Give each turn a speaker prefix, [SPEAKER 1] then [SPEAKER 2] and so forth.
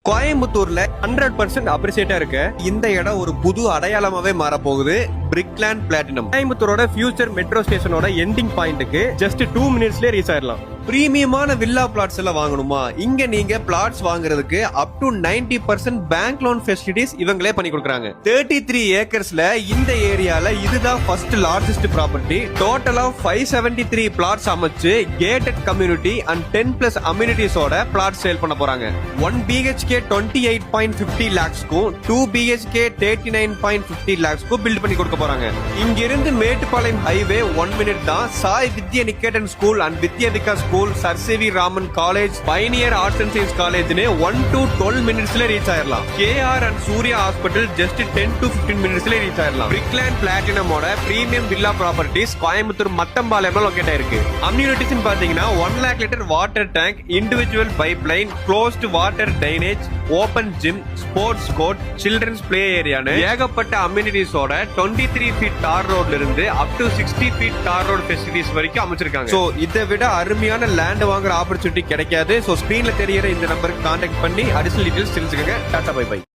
[SPEAKER 1] கோயம்புத்தூர்ல 100% அப்ரிசியேட்டா இருக்கு. இந்த இடம் ஒரு புது அடையாளமாவே மாற போகுது. பிரிக்லேண்ட் பிளாட்டினம் கோயம்புத்தூரோட ஃபியூச்சர் மெட்ரோ ஸ்டேஷனோட எண்டிங் பாயிண்ட்டுக்கு ஜஸ்ட் 2 மினிட்ஸ்லயே ரீச் ஆயிடலாம். பிரீமியமான வில்லா பிளாட்ஸ் எல்லாம் வாங்கணுமா? இங்க நீங்க பிளாட்ஸ் வாங்குறதுக்கு up to 90% bank loan facilities இவங்களே பண்ணி கொடுக்குறாங்க. 33 ஏக்கர்ஸ்ல இந்த ஏரியால இதுதான் ஃபர்ஸ்ட் லார்ஜஸ்ட் ப்ராப்பர்ட்டி. டோட்டலா 573 பிளாட்ஸ் அமைச்சு கேட்டட் கம்யூனிட்டி அண்ட் 10+ அம்யூனிட்டிஸோட பிளாட் சேல் பண்ண போறாங்க. 1 BHK 28.50 lakhsக்கும் 2 BHK 39.50 lakhsக்கும் பில்ட் பண்ணி கொடுக்க போறாங்க. இங்க இருந்து மேட்டுப்பாளையம் ஹைவே 1 மினிட் தான். Sai Vidya Niketan school and Vidya Vikas school, sir C V. Raman college, pioneer arts and science காலேஜ்னு 1 to 12 மினிட்ஸ்ல ரீச் ஆயிடலாம். KR and Surya hospital just 10 to 15 மினிட்ஸ்ல ரீச் ஆயிடலாம். பிரிக்லேண்ட் பிளாட்டினமோட பிரீமியம் வில்லா ப்ராப்பர்ட்டிஸ் கோயம்புத்தூர் மத்தம்பாளையம்ல லொகேட் ஆயிருக்கு. அம்யூனிட்டிஸ் பாத்தீங்கன்னா 1 lakh litre water tank, individual pipeline, closed water drainage, open gym, sports court, children's play ஏரியான்னு ஏகப்பட்ட அம்யூனிட்டிஸோட 23 ஃபீட் தார் ரோட்ல இருந்து அப் டு 60 ஃபீட் தார் ரோட் ஃபெசிலிட்டிஸ் வரைக்கும் அமைச்சிருக்காங்க. சோ இதை விட அருமையான லேண்ட் வாங்குற ஆப்பர்ச்சுனிட்டி கிடைக்காது. சோ ஸ்கிரீன்ல தெரியற இந்த நம்பருக்கு கான்டாக்ட் பண்ணி அடிஷனல் டீடைல்ஸ் தெரிஞ்சுக்கங்க. Tata bye by.